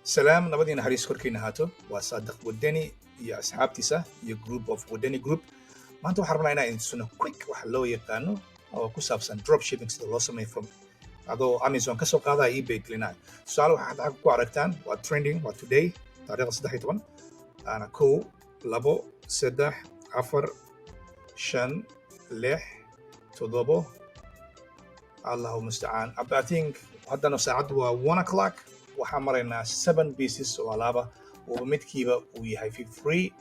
سلام نبدي نحريس كوركينا هاتو وصادق ودني يا أصحابتيسا يا جروب of ودني جروب ما أنتوا حرمنا هنا إن سنة quick وحلو يقانو أو كوسابسن dropshipping سيدا لوسمي from هذا أمازون كسو قاضي إيباي كلنا سؤال واحد حقو عرفتان وtrending وtoday تاريخ صدحي طبعا أنا كو لابو سدح عفر شن لح تضبو الله المستعان I think هذا نفس عدوى 1 o'clock waxaan maraynaa 7 pieces oo alaaba oo midkiiba uu yahay 53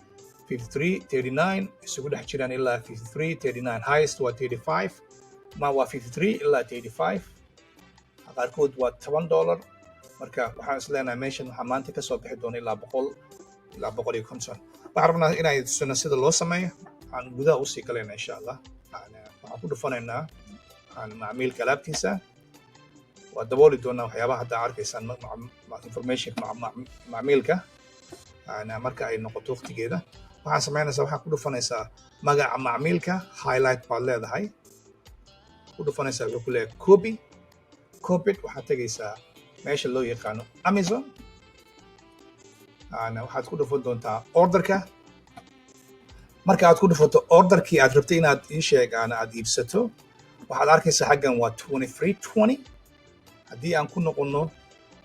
39 isugu dhex jiraan ilaa 53 39 highest waa 35 ma waa 53 ilaa 35 qaarkood waa $10 marka waxaan isleenahay meeshan waxaa maanta ka soo bixi doona ilaa 100 ilaa 150 waxaan rabnaa inay tusino sida loo sameeyo aan gudaha usii galayna insha Allah waxaan ku dhufanaynaa macmiilka alaabtiisa ودبولي دونا وحيابها حتى عاركيسان مع information مع معميلك أنا مركا أي نقطة وقت كده وحنا سمعنا سواء كله فنيسا مجا معميلك highlight بالله ده هاي كله فنيسا يقول لك كوبي وحتى جيسا ماشي اللي يقانو أمازون أنا وحد كله فدون تا order كا مركا عاد كله فدون order كي أدربتين عاد إيشيك أنا عاد يبسطه وحد عاركيسا حاجة و 2320 haddii aan ku noqono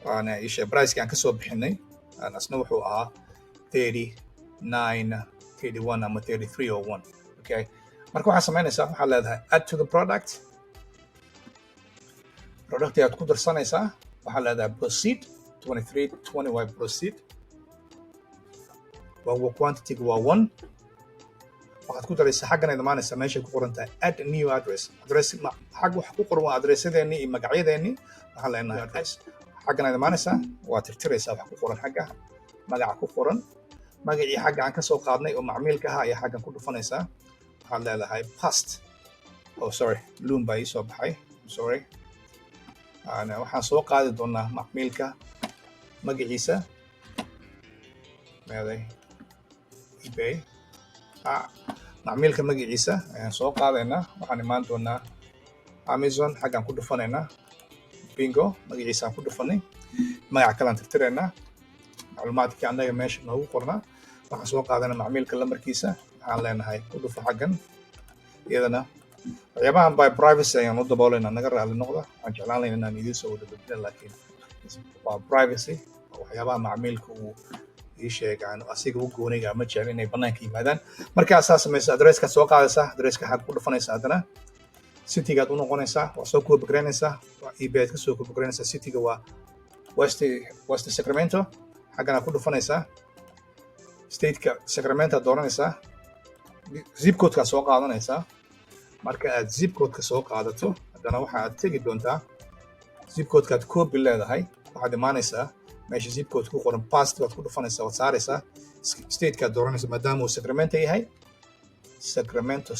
waana isha price kan ka soo bixinay asna wuxuu ahaa 39 31 ama 3301 okay marka waxa sameynaysaa waxa leedahay add to the product aad ku darsanaysaa waxa leedahay proceed 2320 way proceed waa quantity waa 1 waxaad ku daraysaa xaggana imaanaysaa meesha ku qoran tahay add a new address xag wax ku qoran waa adresyadeeni iyo magacyadeeni waxaan leenahay address xaggana imaanaysaa waa tirtiraysaa wax ku qoran xagga magaca ku qoran magacii xagga aan ka soo qaadnay oo macmiilka ahaa ayaa xaggan ku dhufanaysaa waxaad leedahay past loom baa ii soo baxay waxaan soo qaadi doonaa macmiilka magaciisa meeday ebay macmiilka magaciisa ayaan soo qaadaynaa waxaan imaan doonaa Amazon xaggan ku dhufanaynaa bingo magaciisa aan ku dhufanay magaca kale aan tirtiraynaa macluumaadkii annaga meesha noogu qornaa waxaan soo qaadanaa macmiilka lambarkiisa waxaan leenahay ku dhufa xaggan iyadana waxyaabahan by privacy ayaan u daboolaynaa naga raali noqda waxaan jeclaan lahayn inaan idiin soo wada beddelin laakiin waa privacy waxyaabaha macmiilka uu sheegaan asiga u gooniga ma jecel inay banaanka yimaadaan marka asaas samaysa adresska soo qaadaysa adresska xag ku dhufanaysa hadana citygaad u noqonaysaa waa soo koobi garanaysaa waa eBay ka soo koobi garanaysaa cityga waa West Sacramento xagana ku dhufanaysaa stateka Sacramento dooranaysaa zip code-ka soo qaadanaysaa marka aad zip code-ka soo qaadato hadana waxaad tagi doontaa zip code-kaad koobi leedahay waxaad imaanaysaa meesha zip code ku qoran past waad ku dhufanaysaa waad saaraysaa stateka dooranaysa maadaama uu Sacramento yahay Sacramento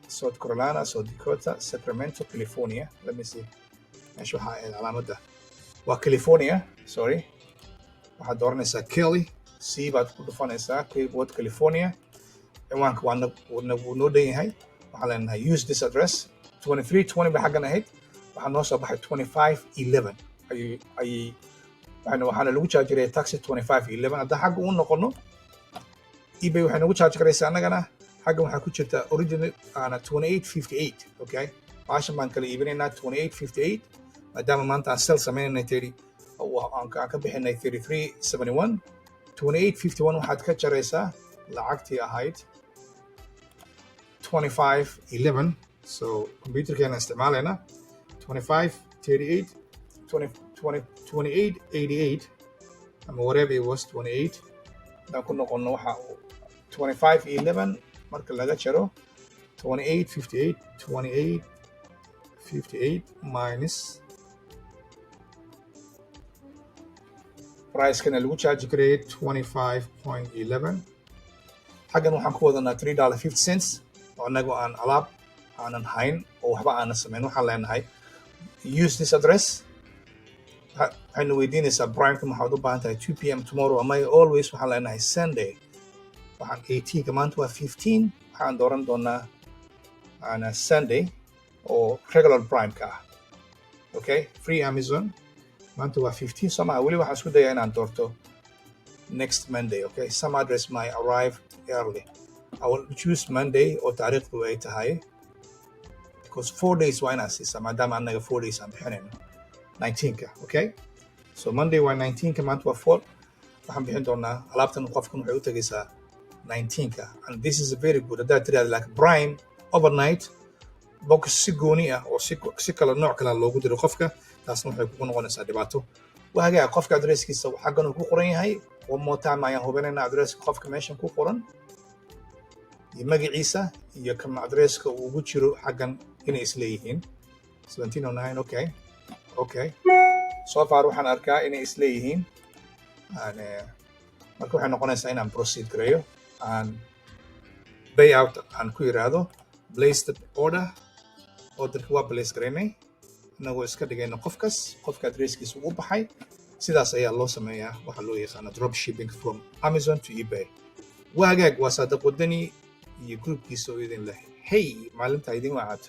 South Carolina South Dakota Sacramento California let me see meesha waxaa calaamadda waa California waxaad dooranaysaa Kelly C baad ku dhufanaysaa keyword California ciwaanka wuu noo dhan yahay waxaan leenahay use this address 2320 ba xaggan ahayd waxaa noo soo baxay 2511 waxaana lagu charge taxi 2511 hadda xagga u noqono eBay waxay nagu charge garaysaa annagana xagga waxaa ku jirta original 2858 okay baashan baan kala iibinaynaa 2858 maadaama maanta aan sell samaynay aan ka bixinay 3371 2851 waxaad ka jaraysaa lacagtii ahayd 2511 so computerkeena isticmaalayna 2538 2888 ama whatever it was 28 hadaan ku noqono waxa 2511 marka laga jaro 2858 minus price kana lagu charge gareeyay 25.11 xaggan waxaan ku wadanaa $3.50 oo anagu aan alaab aanan hayn oo waxba aanan samayn waxaan leenahay use this address waxaynu weydiinaysaa primeka maxaad u baahan tahay 2 p.m. tomorrow ama always waxaan leenahay Sunday waxaan 18 maanta waa 15 waxaan dooran doonaa Sunday oo regular primeka ah okay free Amazon maanta waa 15 soma weli waxaan isku dayaa inaan doorto next Monday. Okay, some address might arrive early. I will choose Monday oo taariikhdu ay tahay because 4 days waa inaan siisaa maadaama annaga 4 days aan bixinayno 19ka. Okay, so Monday waa 19ka, maanta waa 4. waxaan bixin doonaa alaabtan qofkan waxay u tagaysaa 19ka, and this is very good. haddaad tiraahdo like prime overnight box si gooni ah oo si kala nooc kala loogu diro qofka, taasna waxay kugu noqonaysaa dhibaato. waagaa qofka adresskiisa xaggan uu ku qoran yahay. one more time ayaan hubinaynaa adresska qofka meeshan ku qoran iyo magaciisa iyo kama adresska uu ugu jiro xaggan inay isleeyihiin 1709. okay okay, so far waxaan arkaa inay isleeyihiin. marka waxay noqonaysaa inaan proceed gareeyo aan pay out aan ku yiraahdo place the orderka waa place garaynay inagoo iska dhigayno qofka adresskiisa ugu baxay. sidaas ayaa loo sameeyaa waxa loo yaqaano dropshipping from Amazon to eBay. waa hagaag, waa Saadiq Wadani iyo groupkiisa oo idin leh hey maalinta idin wacaato.